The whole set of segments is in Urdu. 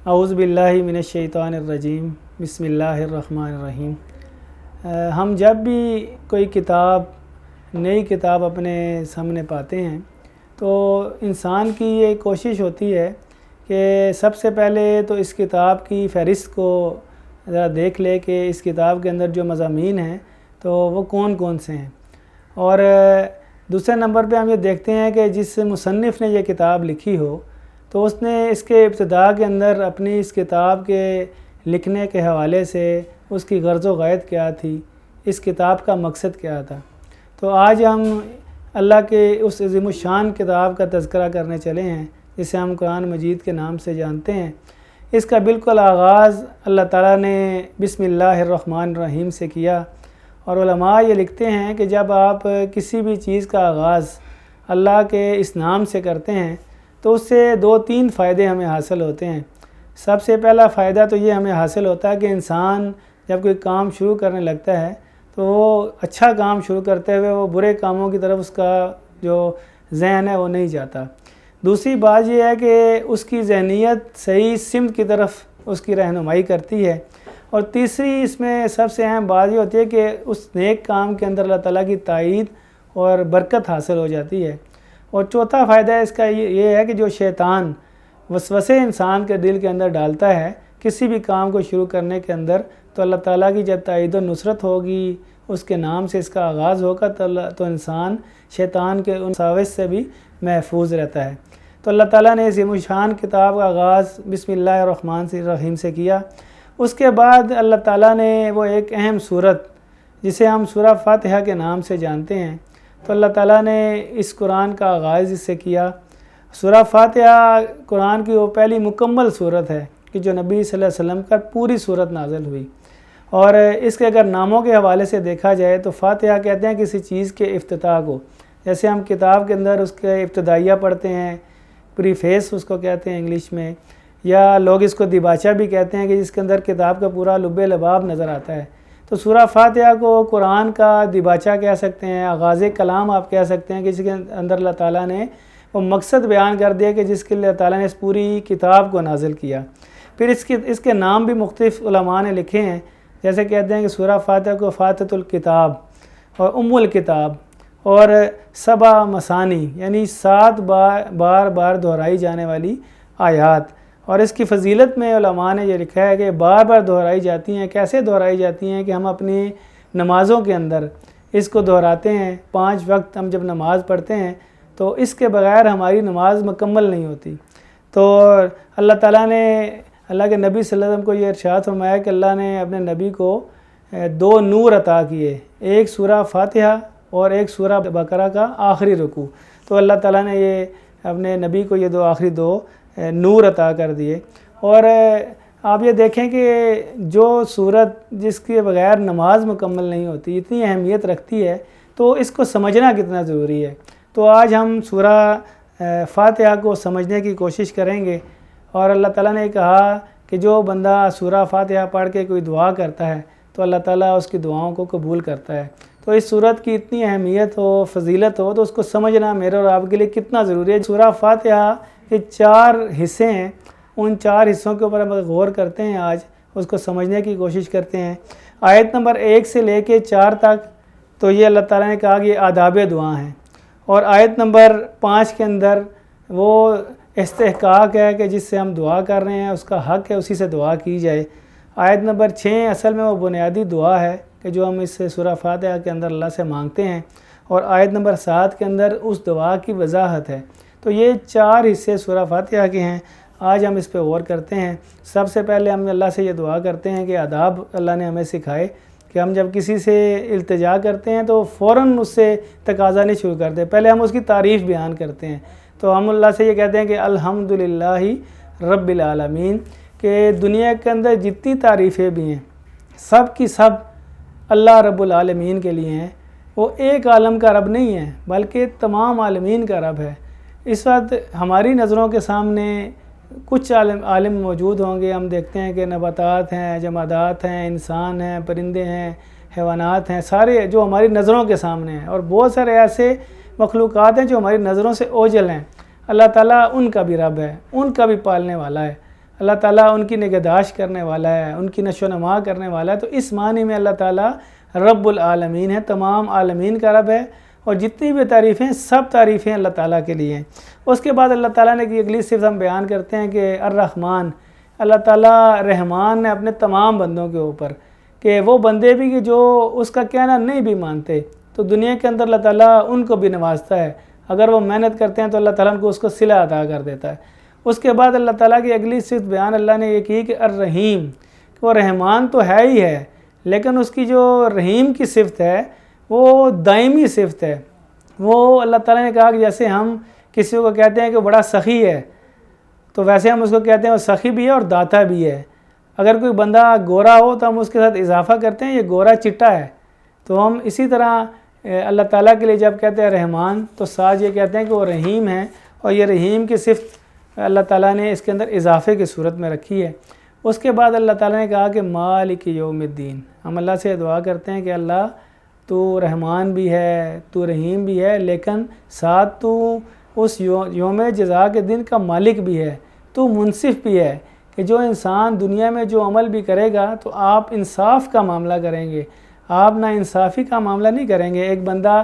اعوذ باللہ من الشیطان الرجیم بسم اللہ الرحمن الرحیم۔ ہم جب بھی کوئی نئی کتاب اپنے سامنے پاتے ہیں تو انسان کی یہ کوشش ہوتی ہے کہ سب سے پہلے تو اس کتاب کی فہرست کو ذرا دیکھ لے کہ اس کتاب کے اندر جو مضامین ہیں تو وہ کون کون سے ہیں، اور دوسرے نمبر پہ ہم یہ دیکھتے ہیں کہ جس مصنف نے یہ کتاب لکھی ہو تو اس نے اس کے ابتداء کے اندر اپنی اس کتاب کے لکھنے کے حوالے سے اس کی غرض و غایت کیا تھی، اس کتاب کا مقصد کیا تھا۔ تو آج ہم اللہ کے اس عظیم الشان کتاب کا تذکرہ کرنے چلے ہیں جسے ہم قرآن مجید کے نام سے جانتے ہیں۔ اس کا بالکل آغاز اللہ تعالیٰ نے بسم اللہ الرحمن الرحیم سے کیا، اور علماء یہ لکھتے ہیں کہ جب آپ کسی بھی چیز کا آغاز اللہ کے اس نام سے کرتے ہیں تو اس سے 2-3 فائدے ہمیں حاصل ہوتے ہیں۔ سب سے پہلا فائدہ تو یہ ہمیں حاصل ہوتا ہے کہ انسان جب کوئی کام شروع کرنے لگتا ہے تو وہ اچھا کام شروع کرتے ہوئے وہ برے کاموں کی طرف اس کا جو ذہن ہے وہ نہیں جاتا۔ دوسری بات یہ ہے کہ اس کی ذہنیت صحیح سمت کی طرف اس کی رہنمائی کرتی ہے، اور تیسری اس میں سب سے اہم بات یہ ہوتی ہے کہ اس نیک کام کے اندر اللہ تعالیٰ کی تائید اور برکت حاصل ہو جاتی ہے۔ اور چوتھا فائدہ اس کا یہ ہے کہ جو شیطان وسوسے انسان کے دل کے اندر ڈالتا ہے کسی بھی کام کو شروع کرنے کے اندر، تو اللہ تعالیٰ کی جب تائید و نصرت ہوگی، اس کے نام سے اس کا آغاز ہوگا تو انسان شیطان کے ان وساوس سے بھی محفوظ رہتا ہے۔ تو اللہ تعالیٰ نے عظیم الشان کتاب کا آغاز بسم اللہ الرحمن الرحیم سے کیا۔ اس کے بعد اللہ تعالیٰ نے وہ ایک اہم سورت جسے ہم سورہ فاتحہ کے نام سے جانتے ہیں، تو اللہ تعالیٰ نے اس قرآن کا آغاز اس سے کیا۔ سورہ فاتحہ قرآن کی وہ پہلی مکمل صورت ہے کہ جو نبی صلی اللہ علیہ وسلم کا پوری صورت نازل ہوئی، اور اس کے اگر ناموں کے حوالے سے دیکھا جائے تو فاتحہ کہتے ہیں کسی چیز کے افتتاح کو، جیسے ہم کتاب کے اندر اس کے ابتدائیہ پڑھتے ہیں، پریفیس اس کو کہتے ہیں انگلش میں، یا لوگ اس کو دیباچہ بھی کہتے ہیں کہ جس کے اندر کتاب کا پورا لب لباب نظر آتا ہے۔ تو سورہ فاتحہ کو قرآن کا دیباچہ کہہ سکتے ہیں، آغاز کلام آپ کہہ سکتے ہیں کہ جس کے اندر اللہ تعالیٰ نے وہ مقصد بیان کر دیا کہ جس کے لیے اللہ تعالیٰ نے اس پوری کتاب کو نازل کیا۔ پھر اس کے نام بھی مختلف علماء نے لکھے ہیں، جیسے کہتے ہیں کہ سورہ فاتحہ کو فاتحۃ الکتاب اور الکتاب اور 7 مثانی، یعنی 7 بار دہرائی جانے والی آیات۔ اور اس کی فضیلت میں علماء نے یہ لکھا ہے کہ بار بار دہرائی جاتی ہیں۔ کیسے دہرائی جاتی ہیں کہ ہم اپنی نمازوں کے اندر اس کو دہراتے ہیں۔ 5 وقت ہم جب نماز پڑھتے ہیں تو اس کے بغیر ہماری نماز مکمل نہیں ہوتی۔ تو اللہ تعالیٰ نے اللہ کے نبی صلی اللہ علیہ وسلم کو یہ ارشاد فرمایا کہ اللہ نے اپنے نبی کو 2 نور عطا کیے، ایک سورہ فاتحہ اور ایک سورہ بقرہ کا آخری رکوع۔ تو اللہ تعالیٰ نے یہ اپنے نبی کو یہ آخری 2 نور عطا کر دیے۔ اور آپ یہ دیکھیں کہ جو صورت جس کے بغیر نماز مکمل نہیں ہوتی اتنی اہمیت رکھتی ہے، تو اس کو سمجھنا کتنا ضروری ہے۔ تو آج ہم سورہ فاتحہ کو سمجھنے کی کوشش کریں گے، اور اللہ تعالیٰ نے کہا کہ جو بندہ سورہ فاتحہ پڑھ کے کوئی دعا کرتا ہے تو اللہ تعالیٰ اس کی دعاؤں کو قبول کرتا ہے۔ تو اس صورت کی اتنی اہمیت ہو، فضیلت ہو، تو اس کو سمجھنا میرے اور آپ کے لیے کتنا ضروری ہے۔ سورہ فاتحہ کے 4 حصے ہیں، ان 4 حصوں کے اوپر ہم غور کرتے ہیں، آج اس کو سمجھنے کی کوشش کرتے ہیں۔ آیت نمبر 1 سے لے کے 4 تک تو یہ اللہ تعالیٰ نے کہا کہ یہ آداب دعا ہیں، اور آیت نمبر 5 کے اندر وہ استحقاق ہے کہ جس سے ہم دعا کر رہے ہیں اس کا حق ہے اسی سے دعا کی جائے۔ آیت نمبر 6 اصل میں وہ بنیادی دعا ہے کہ جو ہم اس سورہ فاتحہ کے اندر اللہ سے مانگتے ہیں، اور آیت نمبر 7 کے اندر اس دعا کی وضاحت ہے۔ تو یہ 4 حصے سورہ فاتحہ کے ہیں، آج ہم اس پہ غور کرتے ہیں۔ سب سے پہلے ہم اللہ سے یہ دعا کرتے ہیں کہ آداب اللہ نے ہمیں سکھائے کہ ہم جب کسی سے التجا کرتے ہیں تو فوراً اس سے تقاضا نہیں شروع کرتے، پہلے ہم اس کی تعریف بیان کرتے ہیں۔ تو ہم اللہ سے یہ کہتے ہیں کہ الحمدللہ رب العالمین، کہ دنیا کے اندر جتنی تعریفیں بھی ہیں سب کی سب اللہ رب العالمین کے لیے ہیں۔ وہ ایک عالم کا رب نہیں ہے بلکہ تمام عالمین کا رب ہے۔ اس وقت ہماری نظروں کے سامنے کچھ عالم موجود ہوں گے، ہم دیکھتے ہیں کہ نباتات ہیں، جمادات ہیں، انسان ہیں، پرندے ہیں، حیوانات ہیں، سارے جو ہماری نظروں کے سامنے ہیں، اور بہت سارے ایسے مخلوقات ہیں جو ہماری نظروں سے اوجھل ہیں۔ اللہ تعالیٰ ان کا بھی رب ہے، ان کا بھی پالنے والا ہے۔ اللہ تعالیٰ ان کی نگہداشت کرنے والا ہے، ان کی نشو و نما کرنے والا ہے، تو اس معنی میں اللہ تعالیٰ رب العالمین ہے، تمام عالمین کا رب ہے، اور جتنی بھی تعریفیں سب تعریفیں اللہ تعالیٰ کے لیے ہیں۔ اس کے بعد اللہ تعالیٰ نے کی اگلی صفت ہم بیان کرتے ہیں کہ الرحمن، اللہ تعالیٰ رحمان ہے اپنے تمام بندوں کے اوپر، کہ وہ بندے بھی کہ جو اس کا کہنا نہیں بھی مانتے تو دنیا کے اندر اللہ تعالیٰ ان کو بھی نوازتا ہے، اگر وہ محنت کرتے ہیں تو اللہ تعالیٰ ان کو اس کو صلہ عطا کر دیتا ہے۔ اس کے بعد اللہ تعالیٰ کی اگلی صفت بیان اللہ نے یہ کی کہ الرحیم، کہ وہ رحمان تو ہے ہی ہے، لیکن اس کی جو رحیم کی صفت ہے وہ دائمی صفت ہے۔ وہ اللہ تعالیٰ نے کہا کہ جیسے ہم کسی کو کہتے ہیں کہ بڑا سخی ہے، تو ویسے ہم اس کو کہتے ہیں وہ سخی بھی ہے اور داتا بھی ہے۔ اگر کوئی بندہ گورا ہو تو ہم اس کے ساتھ اضافہ کرتے ہیں یہ گورا چٹا ہے، تو ہم اسی طرح اللہ تعالیٰ کے لیے جب کہتے ہیں رحمان تو ساتھ یہ کہتے ہیں کہ وہ رحیم ہے، اور یہ رحیم کی صفت اللہ تعالیٰ نے اس کے اندر اضافے کی صورت میں رکھی ہے۔ اس کے بعد اللہ تعالیٰ نے کہا کہ مالک یوم الدین، ہم اللہ سے دعا کرتے ہیں کہ اللہ تو رحمان بھی ہے، تو رحیم بھی ہے، لیکن ساتھ تو اس یوم جزا کے دن کا مالک بھی ہے، تو منصف بھی ہے، کہ جو انسان دنیا میں جو عمل بھی کرے گا تو آپ انصاف کا معاملہ کریں گے، آپ نا انصافی کا معاملہ نہیں کریں گے۔ ایک بندہ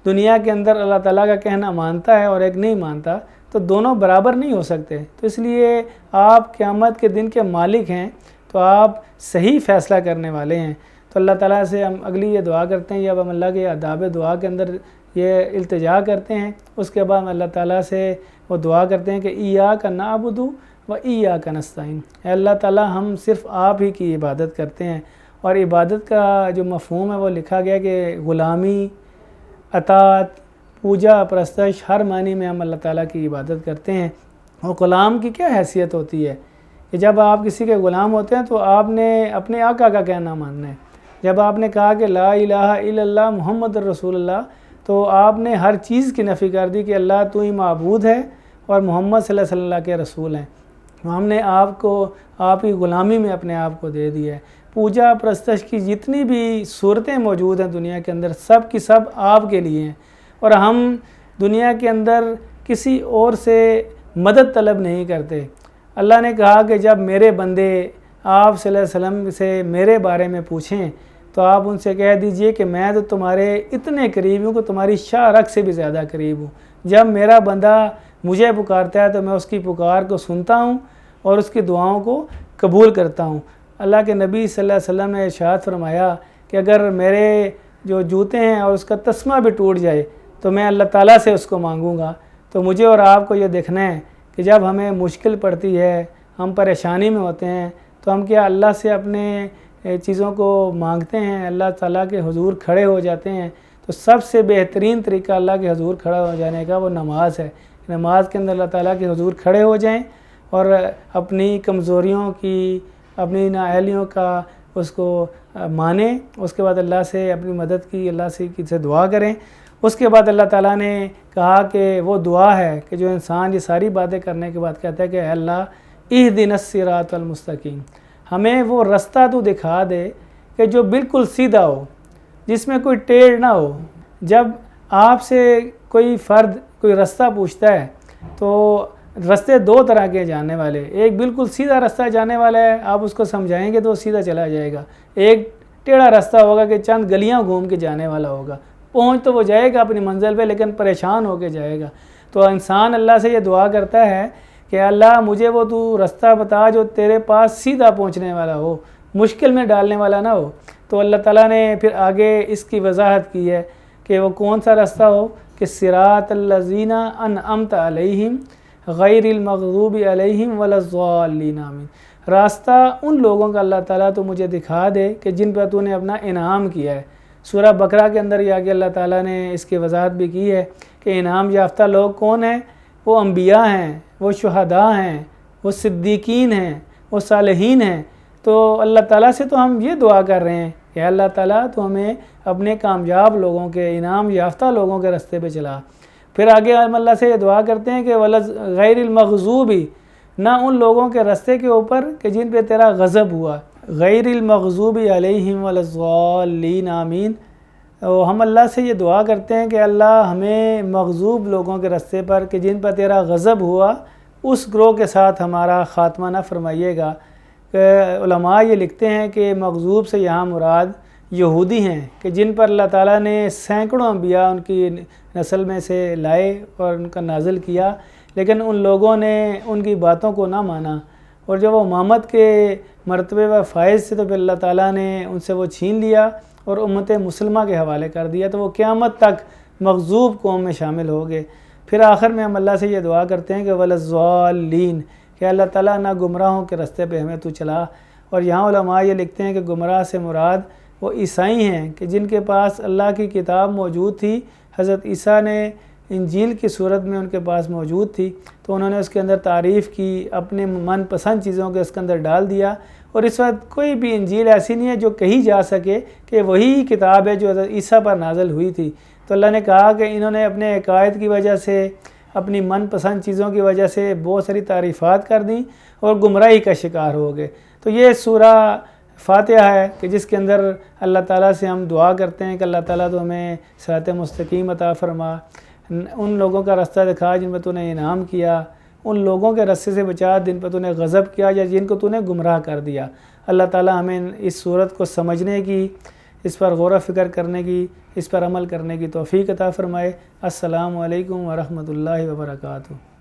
دنیا کے اندر اللہ تعالیٰ کا کہنا مانتا ہے اور ایک نہیں مانتا، تو دونوں برابر نہیں ہو سکتے، تو اس لیے آپ قیامت کے دن کے مالک ہیں، تو آپ صحیح فیصلہ کرنے والے ہیں۔ تو اللہ تعالیٰ سے ہم اگلی یہ دعا کرتے ہیں، جب ہم اللہ کے آداب دعا کے اندر یہ التجا کرتے ہیں، اس کے بعد اللہ تعالیٰ سے وہ دعا کرتے ہیں کہ ایاک نعبد و ایاک نستعین، اے اللہ تعالیٰ ہم صرف آپ ہی کی عبادت کرتے ہیں، اور عبادت کا جو مفہوم ہے وہ لکھا گیا کہ غلامی، اطاعت، پوجا، پرستش، ہر معنی میں ہم اللہ تعالیٰ کی عبادت کرتے ہیں۔ اور غلام کی کیا حیثیت ہوتی ہے کہ جب آپ کسی کے غلام ہوتے ہیں تو آپ نے اپنے آقا کا کہنا ماننا ہے۔ جب آپ نے کہا کہ لا الہ الا اللہ محمد رسول اللہ، تو آپ نے ہر چیز کی نفی کر دی کہ اللہ تو ہی معبود ہے اور محمد صلی اللہ علیہ وسلم کے رسول ہیں۔ ہم نے آپ کو آپ کی غلامی میں اپنے آپ کو دے دیا ہے۔ پوجا پرستش کی جتنی بھی صورتیں موجود ہیں دنیا کے اندر، سب کی سب آپ کے لیے ہیں، اور ہم دنیا کے اندر کسی اور سے مدد طلب نہیں کرتے۔ اللہ نے کہا کہ جب میرے بندے آپ صلی اللہ علیہ وسلم سے میرے بارے میں پوچھیں تو آپ ان سے کہہ دیجئے کہ میں تو تمہارے اتنے قریب ہوں کہ تمہاری شاہ رگ سے بھی زیادہ قریب ہوں۔ جب میرا بندہ مجھے پکارتا ہے تو میں اس کی پکار کو سنتا ہوں اور اس کی دعاؤں کو قبول کرتا ہوں۔ اللہ کے نبی صلی اللہ علیہ وسلم نے ارشاد فرمایا کہ اگر میرے جو جوتے ہیں اور اس کا تسمہ بھی ٹوٹ جائے تو میں اللہ تعالیٰ سے اس کو مانگوں گا۔ تو مجھے اور آپ کو یہ دیکھنا ہے کہ جب ہمیں مشکل پڑتی ہے، ہم پریشانی میں ہوتے ہیں، تو ہم کیا اللہ سے اپنے چیزوں کو مانگتے ہیں، اللہ تعالیٰ کے حضور کھڑے ہو جاتے ہیں۔ تو سب سے بہترین طریقہ اللہ کے حضور کھڑا ہو جانے کا وہ نماز ہے۔ نماز کے اندر اللہ تعالیٰ کے حضور کھڑے ہو جائیں اور اپنی کمزوریوں کی، اپنی نااہلیوں کا اس کو مانیں، اس کے بعد اللہ سے اپنی مدد کی، اللہ سے دعا کریں۔ اس کے بعد اللہ تعالیٰ نے کہا کہ وہ دعا ہے کہ جو انسان یہ ساری باتیں کرنے کے بعد کہتا ہے کہ اے اللہ اہدنا الصراط المستقیم، ہمیں وہ رستہ تو دکھا دے کہ جو بالکل سیدھا ہو، جس میں کوئی ٹیڑھ نہ ہو۔ جب آپ سے کوئی فرد کوئی رستہ پوچھتا ہے تو رستے دو طرح کے جانے والے، ایک بالکل سیدھا رستہ جانے والا ہے، آپ اس کو سمجھائیں گے تو وہ سیدھا چلا جائے گا۔ ایک ٹیڑھا رستہ ہوگا کہ چند گلیاں گھوم کے جانے والا ہوگا، پہنچ تو وہ جائے گا اپنی منزل پہ لیکن پریشان ہو کے جائے گا۔ تو انسان اللہ سے یہ دعا کرتا ہے کہ اللہ مجھے وہ تو رستہ بتا جو تیرے پاس سیدھا پہنچنے والا ہو، مشکل میں ڈالنے والا نہ ہو۔ تو اللہ تعالیٰ نے پھر آگے اس کی وضاحت کی ہے کہ وہ کون سا رستہ ہو کہ صراط الذین انعمت علیہم غیر المغضوب علیہم ولا الضالین آمین، راستہ ان لوگوں کا اللہ تعالیٰ تو مجھے دکھا دے کہ جن پہ تو نے اپنا انعام کیا ہے۔ سورہ بقرہ کے اندر یہ آگے اللہ تعالیٰ نے اس کی وضاحت بھی کی ہے کہ انعام یافتہ لوگ کون ہیں، وہ انبیاء ہیں، وہ شہداء ہیں، وہ صدیقین ہیں، وہ صالحین ہیں۔ تو اللہ تعالیٰ سے تو ہم یہ دعا کر رہے ہیں کہ اللہ تعالیٰ تو ہمیں اپنے کامیاب لوگوں کے، انعام یافتہ لوگوں کے رستے پہ چلا۔ پھر آگے ہم اللہ سے یہ دعا کرتے ہیں کہ غیر المغضوب، نہ ان لوگوں کے رستے کے اوپر کہ جن پہ تیرا غضب ہوا، غیر المغضوب علیہم ولا الضالین آمین۔ ہم اللہ سے یہ دعا کرتے ہیں کہ اللہ ہمیں مغضوب لوگوں کے رستے پر کہ جن پر تیرا غضب ہوا اس گروہ کے ساتھ ہمارا خاتمہ نہ فرمائیے گا۔ کہ علماء یہ لکھتے ہیں کہ مغضوب سے یہاں مراد یہودی ہیں کہ جن پر اللہ تعالیٰ نے سینکڑوں انبیاء ان کی نسل میں سے لائے اور ان کا نازل کیا، لیکن ان لوگوں نے ان کی باتوں کو نہ مانا، اور جب وہ امامت کے مرتبے و فائز سے تو پھر اللہ تعالیٰ نے ان سے وہ چھین لیا اور امت مسلمہ کے حوالے کر دیا، تو وہ قیامت تک مغضوب قوم میں شامل ہو گئے۔ پھر آخر میں ہم اللہ سے یہ دعا کرتے ہیں کہ وَلَضَّالِّينَ، کہ اللہ تعالیٰ نہ گمراہوں کے رستے پہ ہمیں تو چلا۔ اور یہاں علماء یہ لکھتے ہیں کہ گمراہ سے مراد وہ عیسائی ہیں کہ جن کے پاس اللہ کی کتاب موجود تھی، حضرت عیسیٰ نے انجیل کی صورت میں ان کے پاس موجود تھی، تو انہوں نے اس کے اندر تعریف کی، اپنے من پسند چیزوں کے اس کے اندر ڈال دیا، اور اس وقت کوئی بھی انجیل ایسی نہیں ہے جو کہی جا سکے کہ وہی کتاب ہے جو حضرت عیسیٰ پر نازل ہوئی تھی۔ تو اللہ نے کہا کہ انہوں نے اپنے عقائد کی وجہ سے، اپنی من پسند چیزوں کی وجہ سے بہت ساری تعریفات کر دیں اور گمراہی کا شکار ہو گئے۔ تو یہ سورہ فاتحہ ہے کہ جس کے اندر اللہ تعالیٰ سے ہم دعا کرتے ہیں کہ اللہ تعالیٰ تو ہمیں صراط مستقیم عطا فرما، ان لوگوں کا رستہ دکھا جن پہ تو نے انعام کیا، ان لوگوں کے رستے سے بچا جن پہ تو نے غضب کیا یا جن کو تو نے گمراہ کر دیا۔ اللہ تعالیٰ ہمیں اس صورت کو سمجھنے کی، اس پر غور و فکر کرنے کی، اس پر عمل کرنے کی توفیق عطا فرمائے۔ السلام علیکم ورحمۃ اللہ وبرکاتہ۔